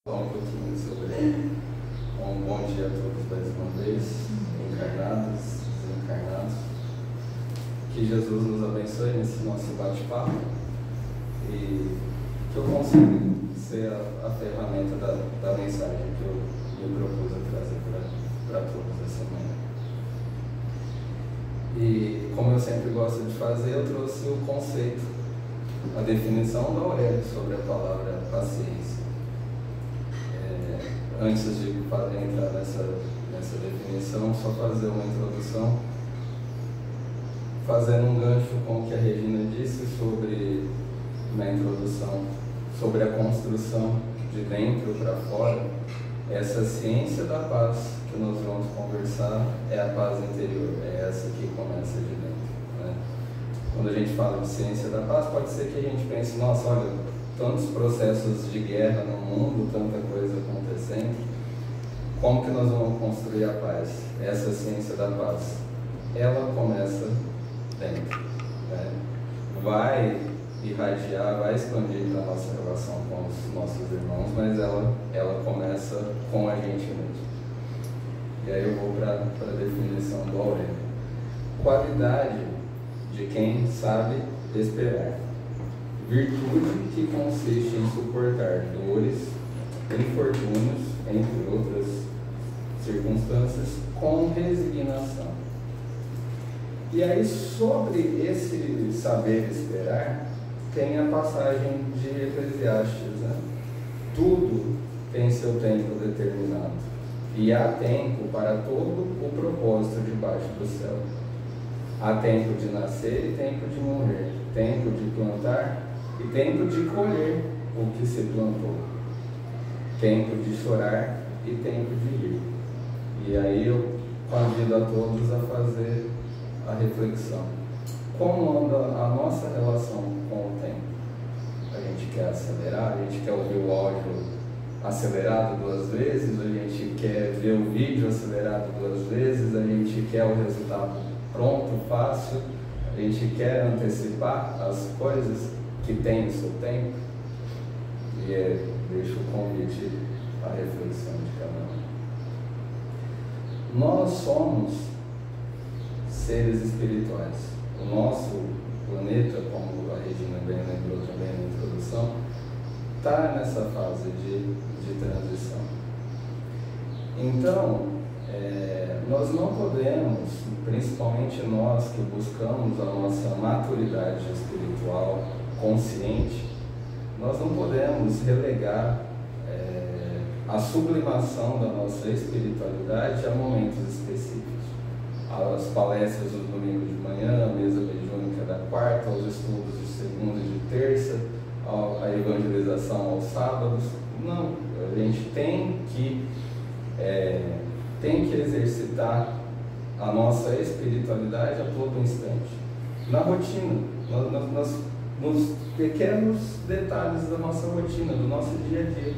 Falar um pouquinho sobre um bom dia a todos mais uma vez, encarnados, desencarnados. Que Jesus nos abençoe nesse nosso bate-papo e que eu consiga ser a ferramenta da mensagem que eu me propus a trazer para todos essa manhã. E como eu sempre gosto de fazer, eu trouxe o conceito, a definição da Aurélio sobre a palavra paciência. Antes de entrar nessa definição, só fazer uma introdução, fazendo um gancho com o que a Regina disse sobre, na introdução, sobre a construção de dentro para fora. Essa ciência da paz que nós vamos conversar é a paz interior, é essa que começa de dentro, né? Quando a gente fala de ciência da paz, pode ser que a gente pense, nossa, olha, tantos processos de guerra no mundo, tanta coisa acontecendo, como que nós vamos construir a paz? Essa ciência da paz, ela começa dentro, né? Vai irradiar, vai expandir para a nossa relação com os nossos irmãos, mas ela começa com a gente mesmo. E aí eu vou para a definição do Aurélio. Qualidade de quem sabe esperar. Virtude que consiste em suportar dores, infortúnios, entre outras circunstâncias, com resignação. E aí, sobre esse saber esperar, tem a passagem de Eclesiastes, né? Tudo tem seu tempo determinado, e há tempo para todo o propósito debaixo do céu. Há tempo de nascer e tempo de morrer, tempo de plantar e tempo de colher o que se plantou, tempo de chorar e tempo de rir. E aí eu convido a todos a fazer a reflexão. Como anda a nossa relação com o tempo? A gente quer acelerar, a gente quer ouvir o áudio acelerado 2 vezes, a gente quer ver o vídeo acelerado 2 vezes, a gente quer o resultado pronto, fácil, a gente quer antecipar as coisas que tem o seu tempo. E deixo o convite à reflexão de cada um. Nós somos seres espirituais. O nosso planeta, como a Regina bem lembrou também na introdução, está nessa fase de transição. Então, nós não podemos, principalmente nós que buscamos a nossa maturidade espiritual consciente, nós não podemos relegar a sublimação da nossa espiritualidade a momentos específicos. As palestras do domingo de manhã, a mesa mediúnica da quarta, os estudos de segunda e de terça, a evangelização aos sábados. Não, a gente tem que exercitar a nossa espiritualidade a todo instante, na rotina, nos pequenos detalhes da nossa rotina, do nosso dia a dia.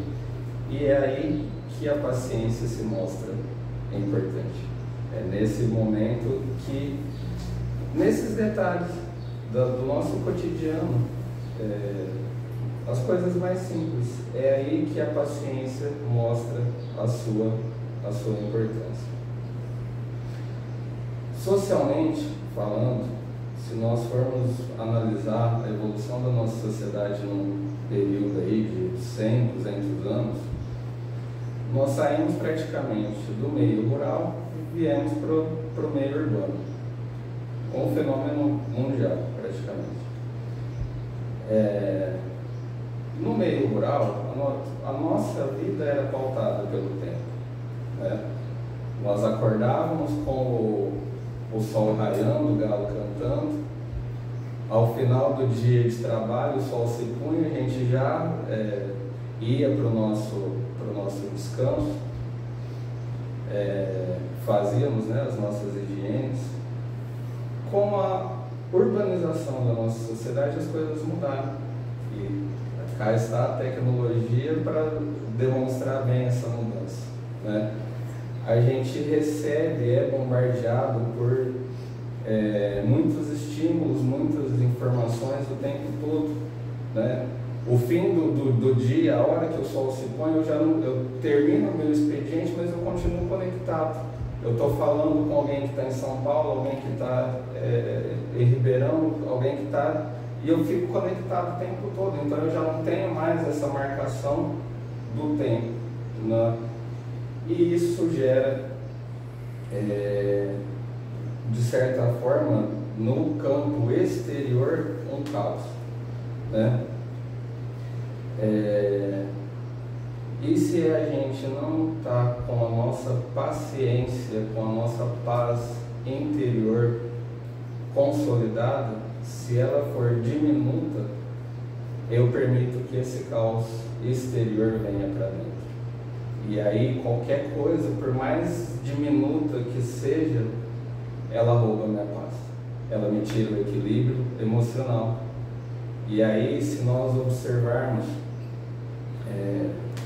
E é aí que a paciência se mostra importante. É nesse momento que, nesses detalhes do nosso cotidiano, as coisas mais simples, é aí que a paciência mostra a sua importância. Socialmente falando, se nós formos analisar a evolução da nossa sociedade num período aí de 100, 200 anos, nós saímos praticamente do meio rural e viemos para o meio urbano, um fenômeno mundial praticamente. No meio rural, a nossa vida era pautada pelo tempo, né? Nós acordávamos com o sol raiando, o galo cantando. Ao final do dia de trabalho, o sol se punha, a gente já ia para o nosso descanso, fazíamos, né, as nossas higienes. Com a urbanização da nossa sociedade, as coisas mudaram. E cá está a tecnologia para demonstrar bem essa mudança, né? A gente recebe, é bombardeado por muitos estímulos, muitas informações o tempo todo, né? O fim do dia, a hora que o sol se põe, eu termino o meu expediente, mas eu continuo conectado. Eu estou falando com alguém que está em São Paulo, alguém que está em Ribeirão, alguém que está... E eu fico conectado o tempo todo, então eu já não tenho mais essa marcação do tempo, né? E isso gera, de certa forma, no campo exterior, um caos, né? E se a gente não está com a nossa paciência, com a nossa paz interior consolidada, se ela for diminuta, eu permito que esse caos exterior venha para dentro. E aí qualquer coisa, por mais diminuta que seja, ela rouba minha paz. Ela me tira o equilíbrio emocional. E aí, se nós observarmos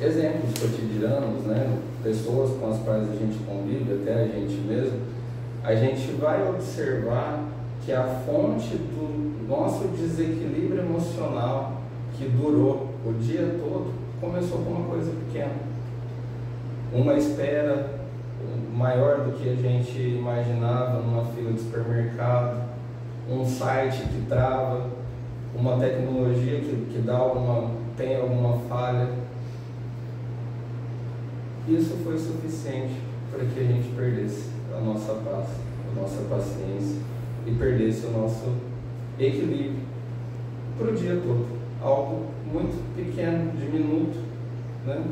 exemplos cotidianos, né, pessoas com as quais a gente convive, até a gente mesmo, a gente vai observar que a fonte do nosso desequilíbrio emocional, que durou o dia todo, começou com uma coisa pequena. Uma espera maior do que a gente imaginava numa fila de supermercado, um site que trava, uma tecnologia que tem alguma falha. Isso foi suficiente para que a gente perdesse a nossa paz, a nossa paciência e perdesse o nosso equilíbrio para o dia todo. Algo muito pequeno, diminuto, né?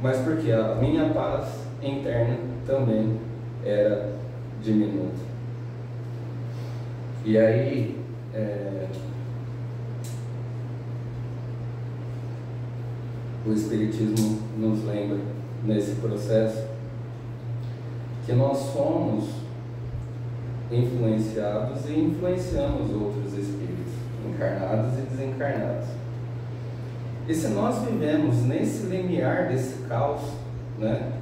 Mas porque a minha paz interna também era diminuta. E aí, o Espiritismo nos lembra, nesse processo, que nós somos influenciados e influenciamos outros espíritos, encarnados e desencarnados. E se nós vivemos nesse limiar desse caos, né?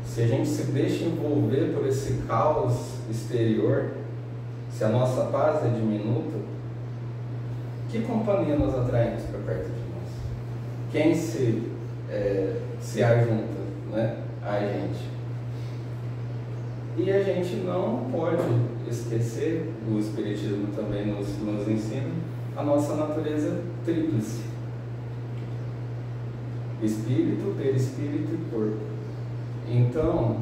Se a gente se deixa envolver por esse caos exterior, se a nossa paz é diminuta, que companhia nós atraímos para perto de nós? Quem se ajunta, né, a gente? E a gente não pode esquecer, o Espiritismo também nos ensina, a nossa natureza tríplice: espírito, perispírito e corpo. Então,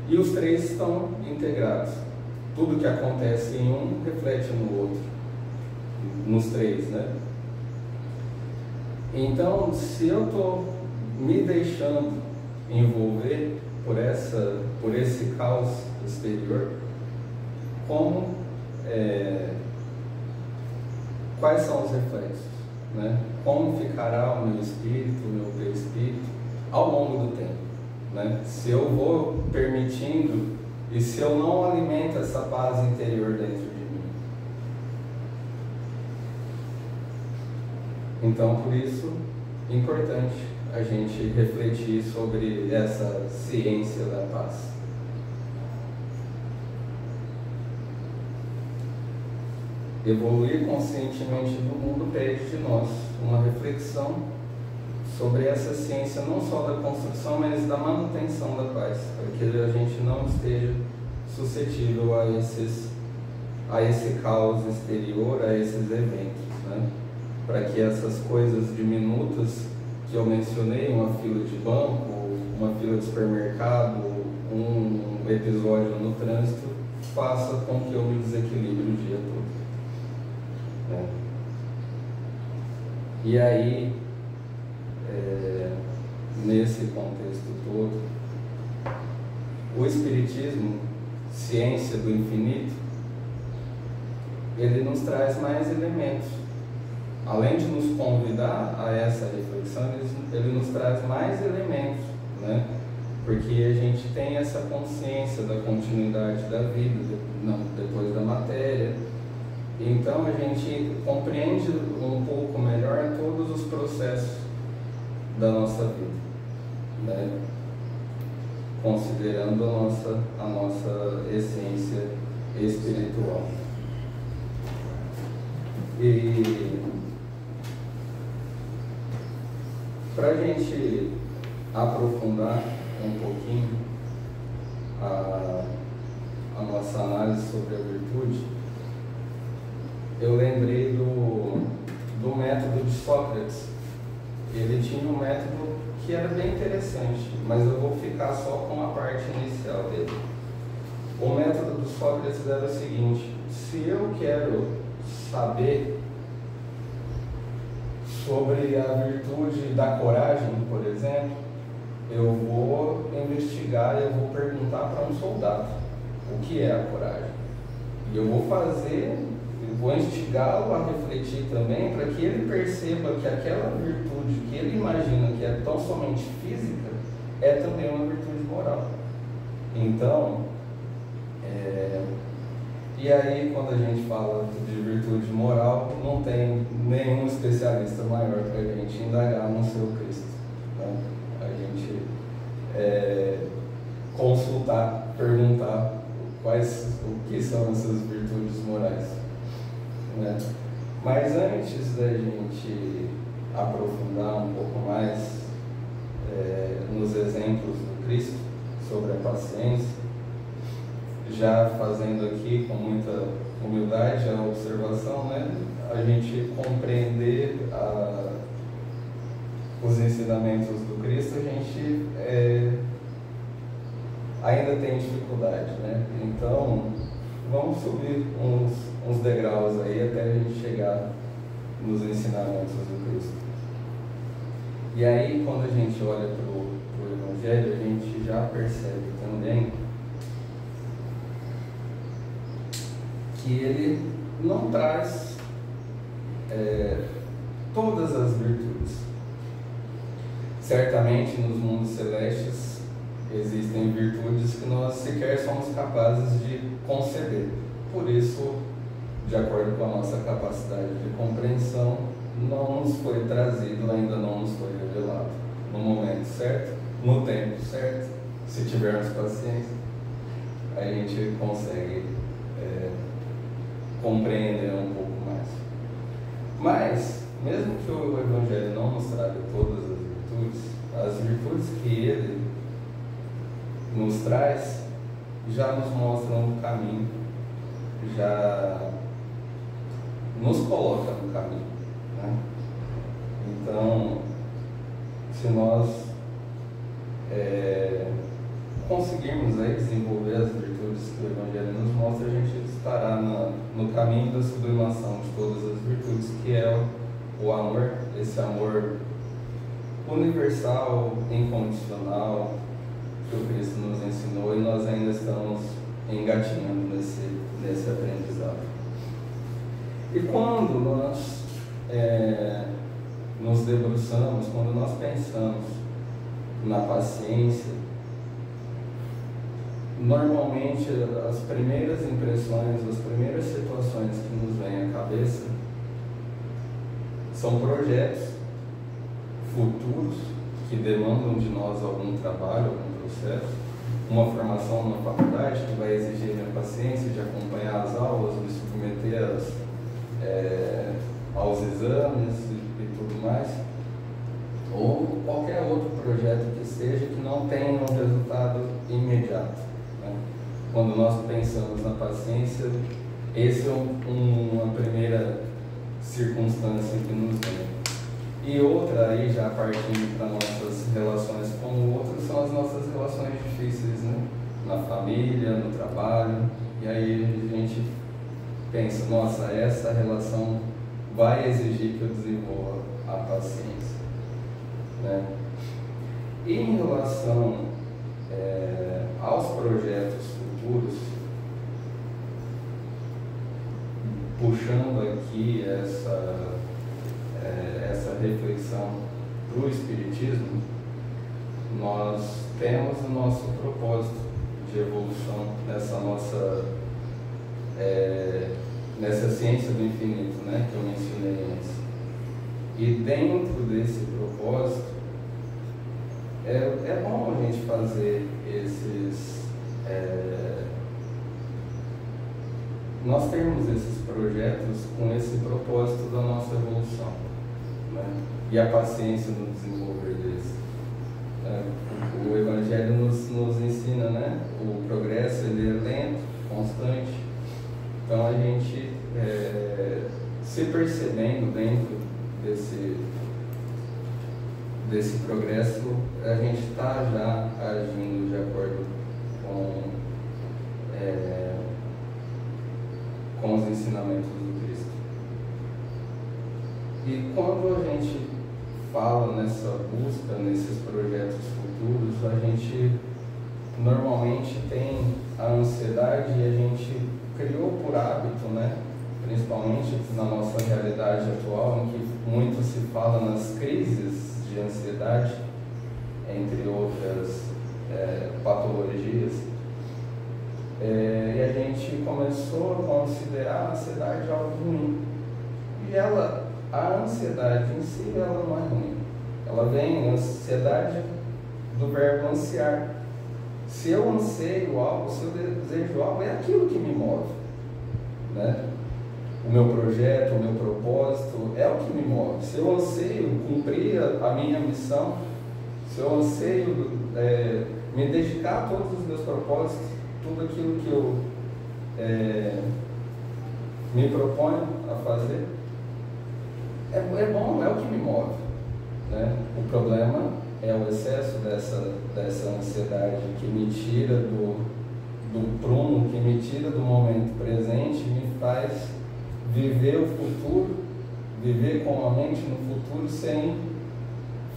e os três estão integrados. Tudo que acontece em um reflete no outro, nos três, né? Então, se eu estou me deixando envolver por esse caos exterior, quais são os reflexos, né? Como ficará o meu espírito, o meu perispírito ao longo do tempo, né? Se eu vou permitindo e se eu não alimento essa paz interior dentro de mim. Então, por isso, é importante a gente refletir sobre essa ciência da paz. Evoluir conscientemente no mundo pede de nós uma reflexão sobre essa ciência, não só da construção, mas da manutenção da paz, para que a gente não esteja suscetível a esse caos exterior, a esses eventos, né? Para que essas coisas diminutas que eu mencionei, uma fila de banco, uma fila de supermercado, um episódio no trânsito, faça com que eu me desequilibre o dia todo, né? E aí, nesse contexto todo, o Espiritismo, ciência do infinito, ele nos traz mais elementos. Além de nos convidar a essa reflexão, ele nos traz mais elementos, né? Porque a gente tem essa consciência da continuidade da vida, depois da matéria. Então a gente compreende um pouco melhor todos os processos da nossa vida, né? Considerando a nossa essência espiritual. E Para a gente aprofundar um pouquinho a nossa análise sobre a virtude, eu lembrei do método de Sócrates. Ele tinha um método que era bem interessante, mas eu vou ficar só com a parte inicial dele. O método do Sócrates era o seguinte: se eu quero saber sobre a virtude da coragem, por exemplo, eu vou investigar e eu vou perguntar para um soldado o que é a coragem. E eu vou instigá-lo a refletir também, para que ele perceba que aquela virtude que ele imagina que é tão somente física é também uma virtude moral. Então, e aí, quando a gente fala de virtude moral, não tem nenhum especialista maior para a gente indagar no seu Cristo, né? A gente consultar, perguntar o que são essas virtudes morais, né? Mas antes da gente aprofundar um pouco mais nos exemplos do Cristo sobre a paciência, já fazendo aqui com muita humildade a observação, né? A gente compreender os ensinamentos do Cristo, a gente ainda tem dificuldade, né? Então, vamos subir uns degraus aí até a gente chegar nos ensinamentos do Cristo. E aí, quando a gente olha para o Evangelho, a gente já percebe também que ele não traz todas as virtudes. Certamente nos mundos celestes existem virtudes que nós sequer somos capazes de conceber. Por isso, de acordo com a nossa capacidade de compreensão, não nos foi trazido, ainda não nos foi revelado no momento certo, no tempo certo. Se tivermos paciência, a gente consegue compreender um pouco mais. Mas, mesmo que o Evangelho não nos traga todas as virtudes que ele nos traz, já nos mostram o caminho, já nos coloca no caminho, né? Então, se nós conseguirmos aí desenvolver as virtudes que o Evangelho nos mostra, a gente estará no caminho da sublimação de todas as virtudes, que é o amor, esse amor universal, incondicional, que o Cristo nos ensinou, e nós ainda estamos engatinhando nesse aprendizado. E quando nós nos debruçamos, quando nós pensamos na paciência, normalmente as primeiras impressões, as primeiras situações que nos vêm à cabeça são projetos futuros que demandam de nós algum trabalho, algum processo, uma formação na faculdade que vai exigir minha paciência de acompanhar as aulas, me submeter aos exames e tudo mais, ou qualquer outro projeto que seja que não tenha um resultado imediato, né? Quando nós pensamos na paciência, essa é uma primeira circunstância que nos vem. E outra, aí já partindo para nossas relações com o outro, são as nossas relações difíceis, né? Na família, no trabalho. E aí a gente pensa, nossa, essa relação vai exigir que eu desenvolva a paciência, né? E em relação aos projetos futuros, puxando aqui essa reflexão para o Espiritismo, nós temos o nosso propósito de evolução nessa ciência do infinito, né, que eu mencionei antes. E dentro desse propósito, é bom a gente fazer nós temos esses projetos com esse propósito da nossa evolução. né? E a paciência no desenvolver deles. O Evangelho nos ensina, né? O progresso ele é lento, constante. Então a gente, se percebendo dentro desse progresso, a gente está já agindo de acordo com os ensinamentos do Cristo. E quando a gente fala nessa busca, nesses projetos futuros, a gente normalmente tem a ansiedade e a gente criou por hábito, né? Principalmente na nossa realidade atual, em que muito se fala nas crises de ansiedade, entre outras patologias, e a gente começou a considerar a ansiedade algo ruim. E a ansiedade em si, ela não é ruim. Ela vem, a ansiedade do verbo ansiar. Se eu anseio algo, se eu desejo algo, é aquilo que me move, né? O meu projeto, o meu propósito é o que me move. Se eu anseio cumprir a minha missão, se eu anseio me dedicar a todos os meus propósitos, tudo aquilo que eu me proponho a fazer, é bom, é o que me move, né? O problema é o excesso dessa ansiedade que me tira do prumo, que me tira do momento presente, me faz viver o futuro, viver com a mente no futuro sem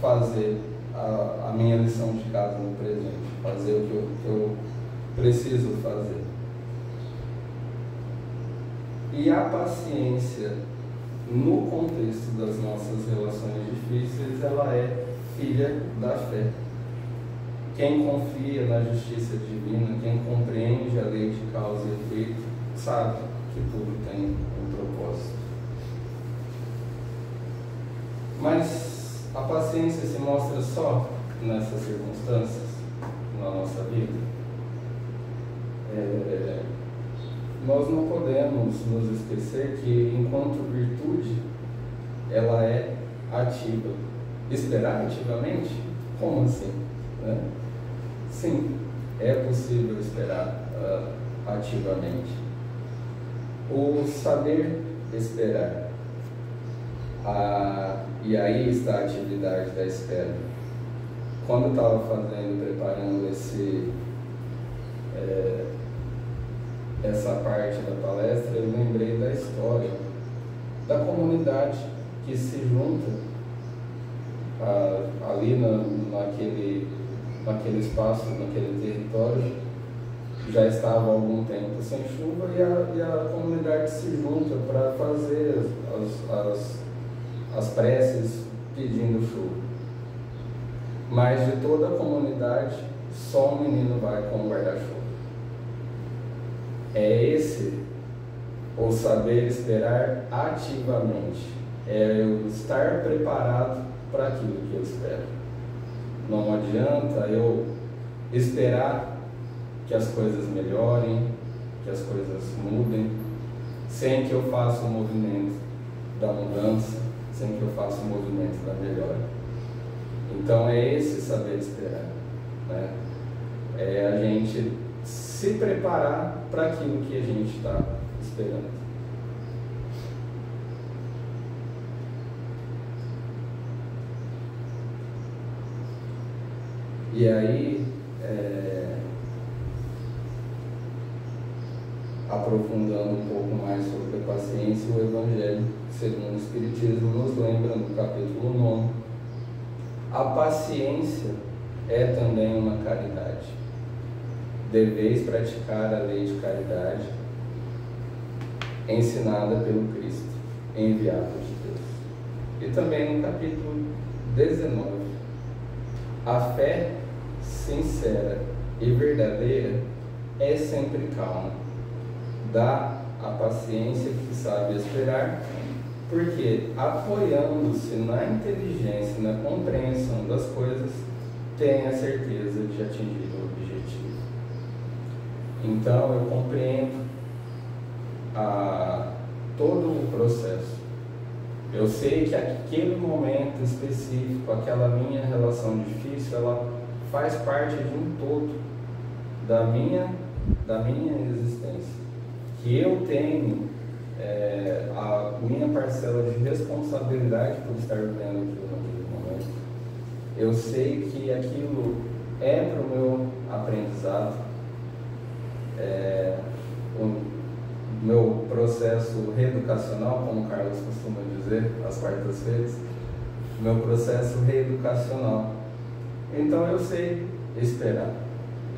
fazer a minha lição de casa no presente, fazer o que eu preciso fazer. E a paciência, no contexto das nossas relações difíceis, ela é filha da fé. Quem confia na justiça divina, quem compreende a lei de causa e efeito, sabe que tudo tem um propósito. Mas a paciência se mostra só nessas circunstâncias na nossa vida? Nós não podemos nos esquecer que, enquanto virtude, ela é ativa. Esperar ativamente? Como assim? Né? Sim, é possível esperar ativamente. O saber esperar. E aí está a atividade da espera. Quando eu estava preparando essa parte da palestra, eu lembrei da história da comunidade que se junta ali naquele espaço, naquele território. Já estava há algum tempo sem chuva e a comunidade se junta para fazer as preces pedindo chuva. Mas de toda a comunidade, só um menino vai com o guarda-chuva. É esse o saber esperar ativamente. É eu estar preparado para aquilo que eu espero. Não adianta eu esperar que as coisas melhorem, que as coisas mudem, sem que eu faça o movimento da mudança, sem que eu faça o movimento da melhora. Então é esse saber esperar, né? É a gente se preparar para aquilo que a gente está esperando. E aí, aprofundando um pouco mais sobre a paciência, o Evangelho segundo o Espiritismo nos lembra no capítulo 9, a paciência é também uma caridade. Deveis praticar a lei de caridade ensinada pelo Cristo, enviado de Deus. E também no capítulo 19, a fé sincera e verdadeira é sempre calma, dá a paciência que sabe esperar, porque apoiando-se na inteligência e na compreensão das coisas, tem a certeza de atingir o objetivo. Então eu compreendo todo o processo, Eu sei que aquele momento específico, aquela minha relação difícil, ela faz parte de um todo da minha existência. Que eu tenho a minha parcela de responsabilidade por estar vivendo aquilo naquele momento. Eu sei que aquilo é para o meu aprendizado, o meu processo reeducacional, como o Carlos costuma dizer, às quartas-feiras, meu processo reeducacional. Então eu sei esperar,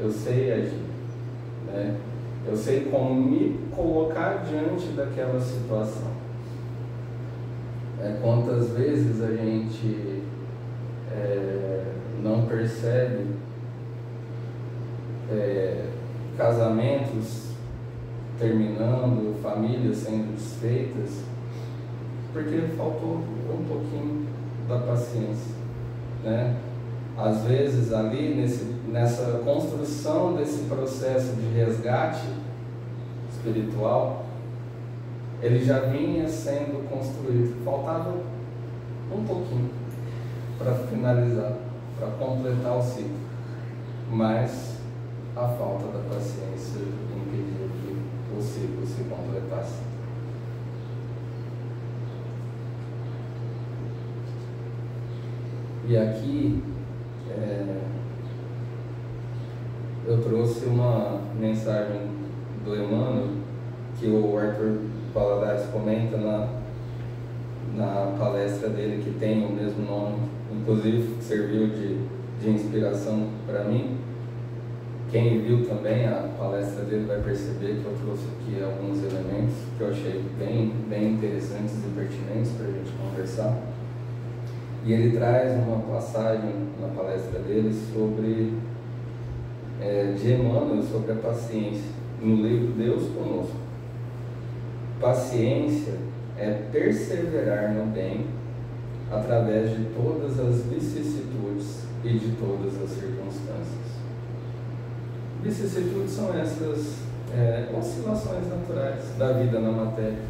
eu sei agir, né? Eu sei como me colocar diante daquela situação. Quantas vezes a gente não percebe casamentos terminando, famílias sendo desfeitas, porque faltou um pouquinho da paciência, né? Às vezes ali nessa construção desse processo de resgate espiritual, ele já vinha sendo construído, faltava um pouquinho para finalizar, para completar o ciclo, mas a falta da paciência impediu que o ciclo se completasse. E aqui eu trouxe uma mensagem do Emmanuel que o Arthur Valadares comenta na palestra dele, que tem o mesmo nome, inclusive serviu de inspiração para mim. Quem viu também a palestra dele vai perceber que eu trouxe aqui alguns elementos que eu achei bem interessantes e pertinentes para a gente conversar. E ele traz uma passagem na palestra dele de Emmanuel sobre a paciência, no livro Deus Conosco. Paciência é perseverar no bem através de todas as vicissitudes e de todas as circunstâncias. Vicissitudes são essas oscilações naturais da vida na matéria.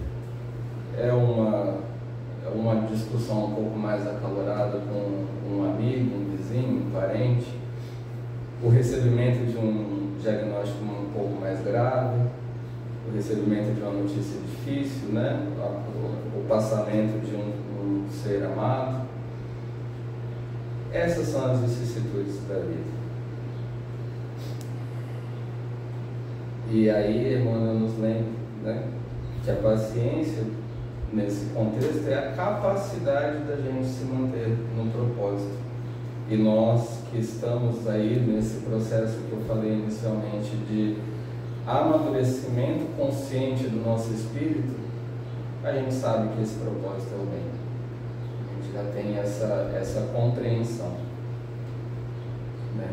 É uma discussão um pouco mais acalorada com um amigo, um vizinho, um parente, o recebimento de um diagnóstico um pouco mais grave, o recebimento de uma notícia difícil, né? O passamento de um ser amado. Essas são as vicissitudes da vida. E aí Emmanuel nos lembra, né, que a paciência, nesse contexto, é a capacidade da gente se manter no propósito. E nós que estamos aí nesse processo que eu falei inicialmente de amadurecimento consciente do nosso espírito, a gente sabe que esse propósito é o bem. A gente já tem essa compreensão, né?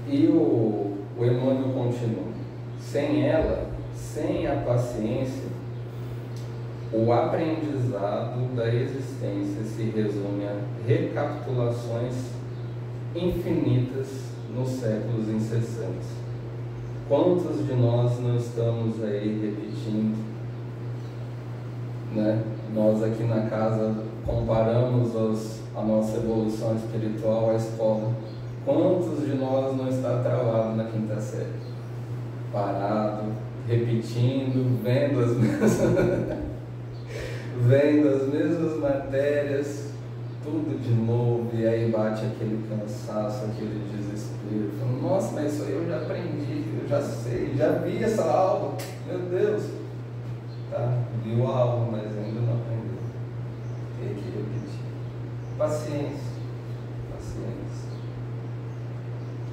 E o Emmanuel continua: sem ela, sem a paciência, o aprendizado da existência se resume a recapitulações infinitas nos séculos incessantes. Quantos de nós não estamos aí repetindo, né? Nós aqui na casa comparamos a nossa evolução espiritual à escola. Quantos de nós não está travado na quinta série? Parado, repetindo, vendo as mesmas matérias, tudo de novo, e aí bate aquele cansaço, aquele desespero. Falando, nossa, mas isso aí eu já aprendi, eu já sei, já vi essa aula, meu Deus. Tá, viu a aula, mas ainda não aprendeu. Tem que repetir. Paciência.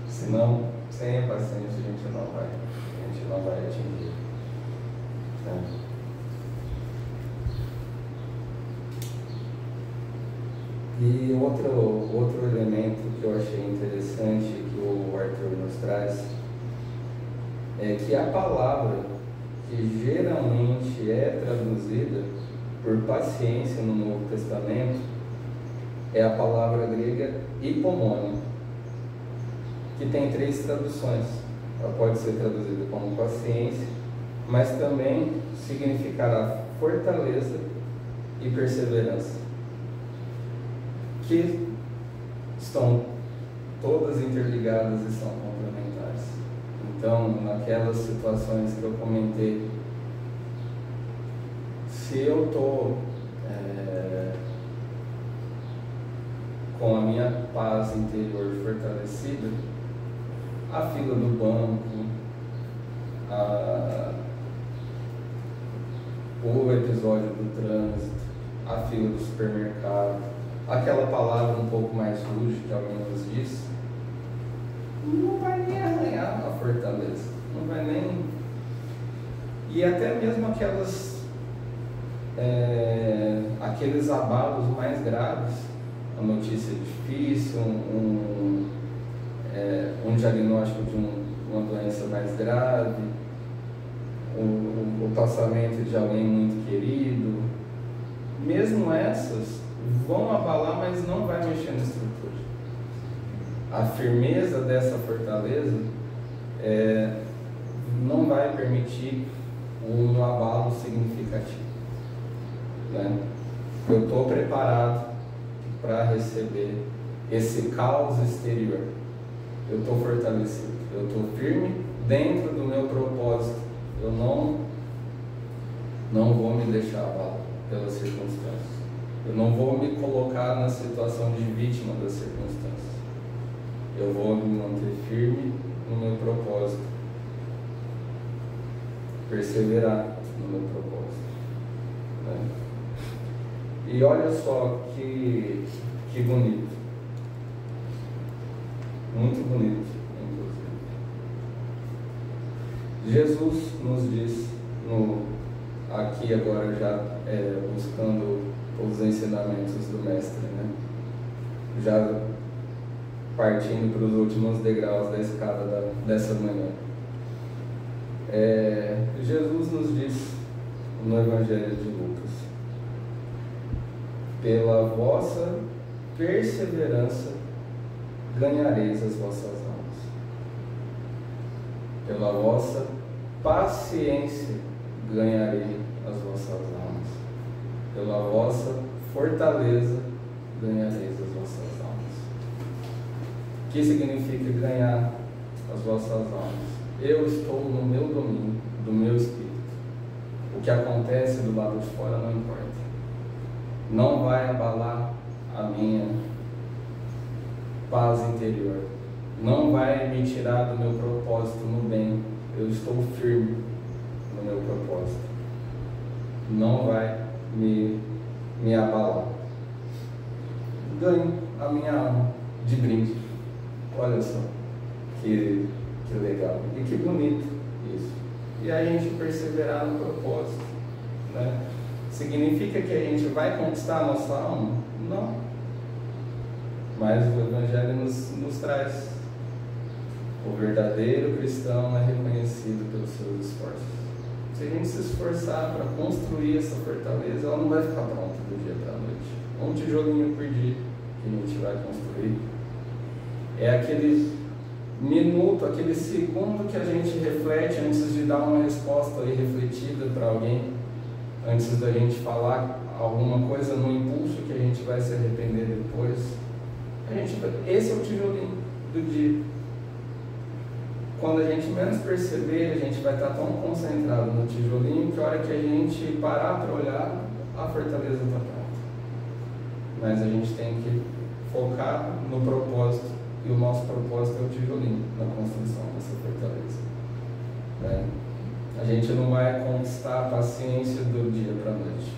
Senão, sem a paciência, a gente não vai atingir. Né? E outro elemento que eu achei interessante que o Arthur nos traz é que a palavra que geralmente é traduzida por paciência no Novo Testamento é a palavra grega hipomone, que tem 3 traduções. Ela pode ser traduzida como paciência, mas também significará fortaleza, e perseverança, que estão todas interligadas e são complementares. Então, naquelas situações que eu comentei, se eu estou com a minha paz interior fortalecida, a fila do banco, o episódio do trânsito, a fila do supermercado, aquela palavra um pouco mais rude que alguém nos disse, não vai nem arranhar a fortaleza, não vai nem... E até mesmo aqueles abalos mais graves, a notícia difícil, um diagnóstico de uma doença mais grave, o passamento de alguém muito querido, mesmo essas vão abalar, mas não vai mexer na estrutura. A firmeza dessa fortaleza não vai permitir um abalo significativo, né? Eu estou preparado para receber esse caos exterior. Eu estou fortalecido, eu estou firme dentro do meu propósito. Eu não vou me deixar abalar pelas circunstâncias. Eu não vou me colocar na situação de vítima das circunstâncias. Eu vou me manter firme no meu propósito, perseverar no meu propósito, né? E olha só que bonito, muito bonito, inclusive. Jesus nos diz, aqui agora já buscando os ensinamentos do Mestre, né? Já partindo para os últimos degraus da escada dessa manhã. Jesus nos diz no Evangelho de Lucas: pela vossa perseverança ganhareis as vossas almas. Pela vossa paciência ganharei as vossas almas. Pela vossa fortaleza ganhareis as vossas almas. O que significa ganhar as vossas almas? Eu estou no meu domínio, do meu espírito. O que acontece do lado de fora não importa. Não vai abalar a minha paz interior. Não vai me tirar do meu propósito no bem. Eu estou firme no meu propósito. Não vai me abalar. Ganho a minha alma de brinde. Olha só que legal e que bonito isso. E a gente perseverar no propósito, né? Significa que a gente vai conquistar a nossa alma? Não. Mas o Evangelho nos traz: o verdadeiro cristão é reconhecido pelos seus esforços. Se a gente se esforçar para construir essa fortaleza, ela não vai ficar pronta do dia para a noite. Um tijolinho por dia que a gente vai construir. É aquele minuto, aquele segundo que a gente reflete antes de dar uma resposta aí refletida para alguém, antes da gente falar alguma coisa no impulso que a gente vai se arrepender depois. Esse é o tijolinho do dia. Quando a gente menos perceber, a gente vai estar tão concentrado no tijolinho que a hora que a gente parar para olhar, a fortaleza está pronta. Mas a gente tem que focar no propósito, e o nosso propósito é o tijolinho na construção dessa fortaleza, né? A gente não vai conquistar a paciência do dia para a noite.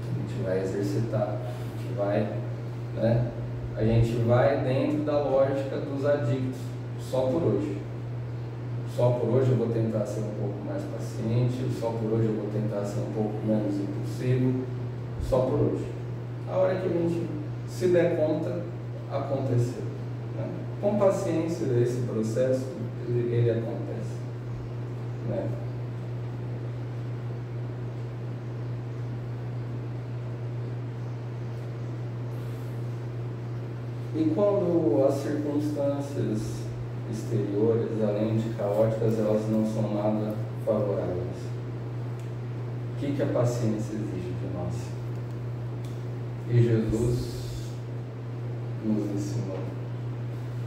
A gente vai exercitar, a gente vai dentro da lógica dos adictos, só por hoje. Só por hoje eu vou tentar ser um pouco mais paciente, só por hoje eu vou tentar ser um pouco menos impulsivo, só por hoje. A hora que a gente se der conta, aconteceu, né? Com paciência, esse processo, ele acontece, né? E quando as circunstâncias exteriores, além de caóticas, elas não são nada favoráveis, o que a paciência exige de nós? E Jesus nos ensinou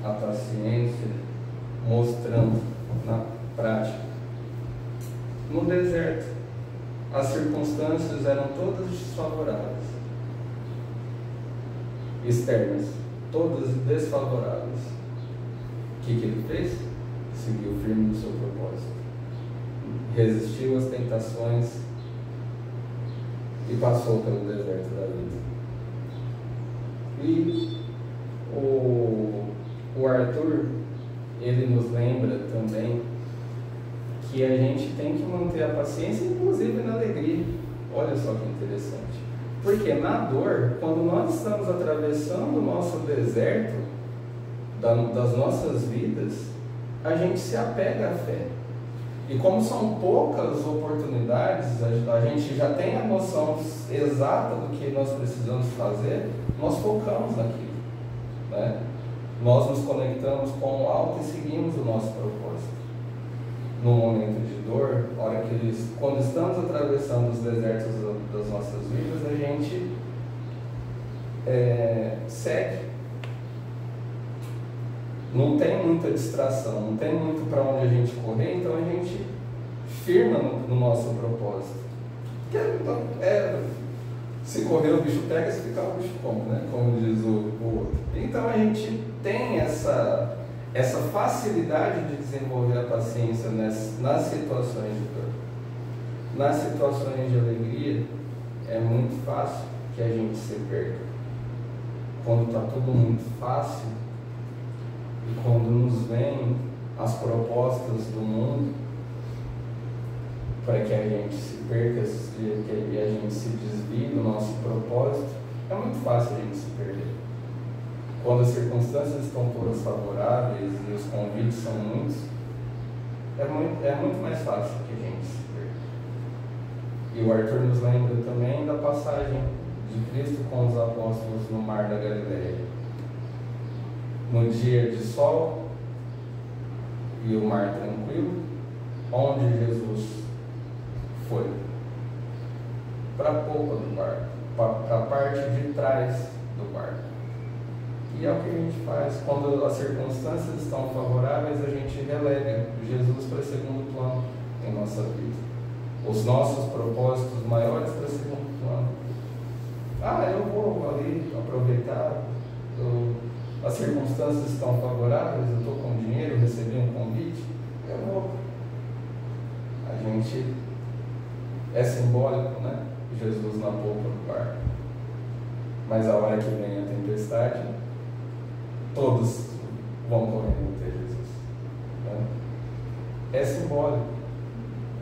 a paciência, mostrando na prática. No deserto, as circunstâncias eram todas desfavoráveis, externas, todas desfavoráveis. O que ele fez? Seguiu firme no seu propósito, resistiu às tentações e passou pelo deserto da vida. E o Arthur, ele nos lembra também que a gente tem que manter a paciência, inclusive na alegria. Olha só que interessante. Porque na dor, quando nós estamos atravessando o nosso deserto das nossas vidas, a gente se apega à fé. E como são poucas oportunidades, a gente já tem a noção exata do que nós precisamos fazer, nós focamos naquilo, né? Nós nos conectamos com o alto e seguimos o nosso propósito. No momento de dor, quando estamos atravessando os desertos das nossas vidas, a gente segue. Não tem muita distração, não tem muito para onde a gente correr, então a gente firma no nosso propósito. Se correr o bicho pega, se ficar o bicho come, né? Como diz o outro. Então a gente tem essa facilidade de desenvolver a paciência nas situações de dor. Nas situações de alegria, é muito fácil que a gente se perca. Quando está tudo muito fácil, e quando nos vêm as propostas do mundo para que a gente se perca e a gente se desvie do nosso propósito, é muito fácil a gente se perder. Quando as circunstâncias estão todas favoráveis e os convites são muitos, é muito mais fácil que a gente se perca. E o Arthur nos lembra também da passagem de Cristo com os apóstolos no Mar da Galileia. No dia de sol e o mar tranquilo, onde Jesus foi? Para a popa do barco, para a parte de trás do barco. E é o que a gente faz. Quando as circunstâncias estão favoráveis, a gente relega Jesus para segundo plano em nossa vida. Os nossos propósitos maiores para segundo plano. Eu vou ali aproveitar, as circunstâncias estão favoráveis, eu estou com dinheiro, recebi um convite, eu vou. A gente é simbólico, né? Jesus na polpa do barco. Mas a hora que vem a tempestade, todos vão correndo até Jesus, né? É simbólico.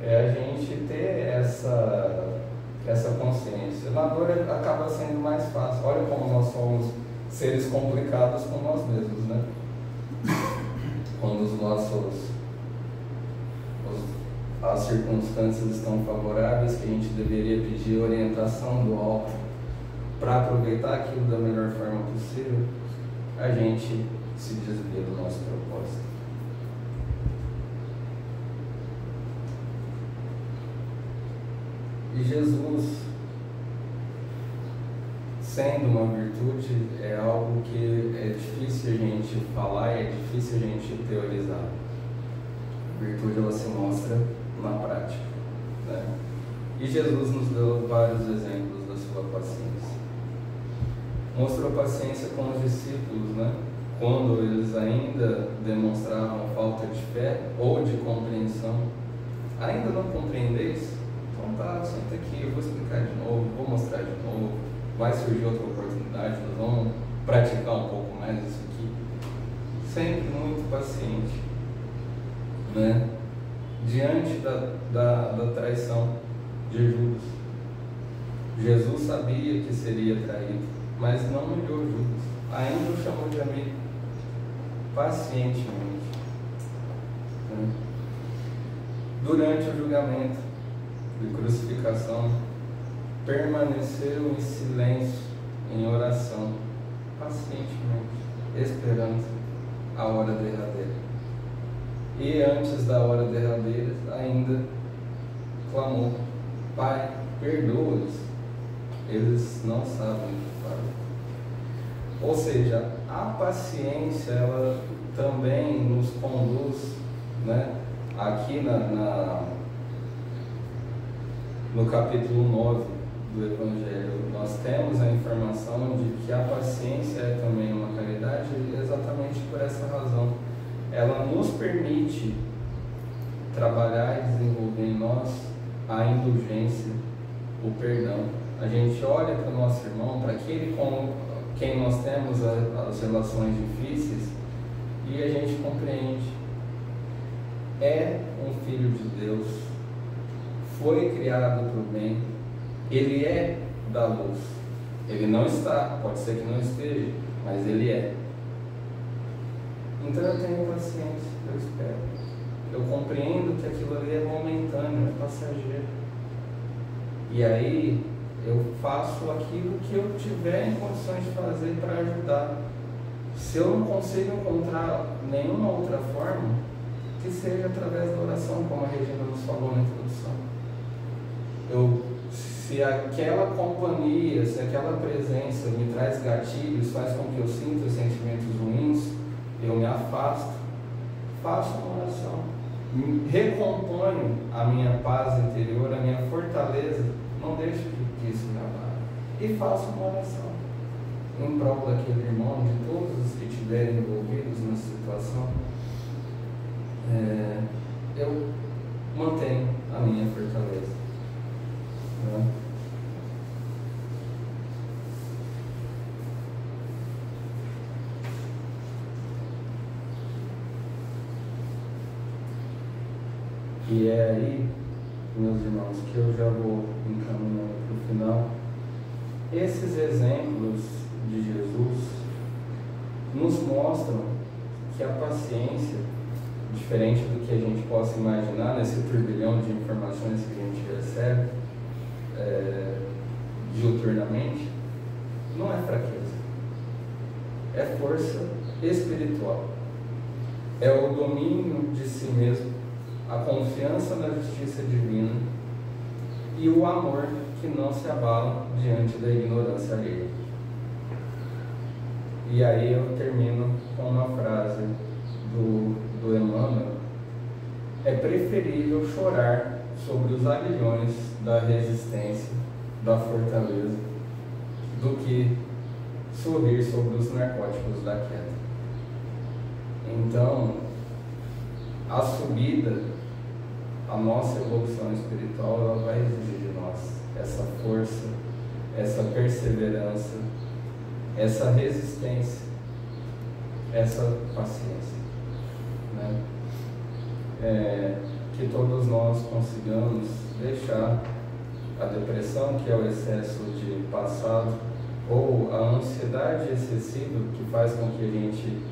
É a gente ter essa consciência. Na dor acaba sendo mais fácil. Olha como nós somos seres complicados com nós mesmos, né? Quando as circunstâncias estão favoráveis, que a gente deveria pedir orientação do alto para aproveitar aquilo da melhor forma possível, a gente se desvia do nosso propósito. E Jesus, sendo uma virtude, é algo que é difícil a gente falar e é difícil a gente teorizar. A virtude, ela se mostra na prática, né? E Jesus nos deu vários exemplos da sua paciência. Mostrou paciência com os discípulos, né? Quando eles ainda demonstravam falta de fé ou de compreensão. Ainda não compreendeis? Então tá, senta aqui, eu vou explicar de novo, vou mostrar de novo. Vai surgir outra oportunidade, nós vamos praticar um pouco mais isso aqui. Sempre muito paciente, né? Diante da traição de Judas. Jesus sabia que seria traído, mas não humilhou Judas, ainda o chamou de amigo, pacientemente, né? Durante o julgamento de crucificação, permaneceu em silêncio, em oração, pacientemente, esperando a hora derradeira. E antes da hora derradeira, ainda clamou: Pai, perdoa-os, eles não sabem o que fazem. Ou seja, a paciência, ela também nos conduz, né? Aqui no capítulo 9 do Evangelho, nós temos a informação de que a paciência é também uma caridade exatamente por essa razão. Ela nos permite trabalhar e desenvolver em nós a indulgência, o perdão. A gente olha para o nosso irmão, para aquele com quem nós temos as relações difíceis, e a gente compreende. É um filho de Deus, foi criado para o bem, ele é da luz. Ele não está, pode ser que não esteja, mas ele é. Então eu tenho paciência, eu espero. Eu compreendo que aquilo ali é momentâneo, é passageiro. E aí eu faço aquilo que eu tiver em condições de fazer para ajudar. Se eu não consigo encontrar nenhuma outra forma, que seja através da oração, como a Regina nos falou na introdução. Se aquela companhia, se aquela presença me traz gatilhos, faz com que eu sinta sentimentos ruins, eu me afasto, faço uma oração, recomponho a minha paz interior, a minha fortaleza, não deixo que isso me abale, e faço uma oração em prol daquele irmão, de todos os que estiverem envolvidos na situação. Eu mantenho a minha fortaleza, né? E é aí, meus irmãos, que eu já vou encaminhando para o final. Esses exemplos de Jesus nos mostram que a paciência, diferente do que a gente possa imaginar nesse turbilhão de informações que a gente recebe diuturnamente, não é fraqueza, é força espiritual, é o domínio de si mesmo, a confiança na justiça divina e o amor que não se abala diante da ignorância alheia. E aí eu termino com uma frase do Emmanuel: é preferível chorar sobre os aguilhões da resistência, da fortaleza, do que sorrir sobre os narcóticos da queda. Então, a subida, a nossa evolução espiritual, ela vai exigir de nós essa força, essa perseverança, essa resistência, essa paciência, né? Que todos nós consigamos deixar a depressão, que é o excesso de passado, ou a ansiedade excessiva que faz com que a gente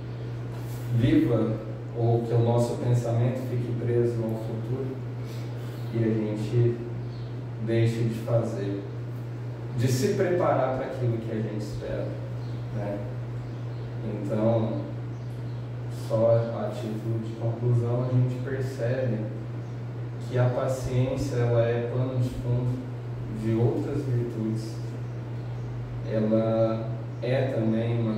viva, ou que o nosso pensamento fique preso ao futuro, e a gente deixe de fazer, de se preparar para aquilo que a gente espera, né? Então, só a título de conclusão, a gente percebe que a paciência, ela é pano de fundo de outras virtudes. Ela é também uma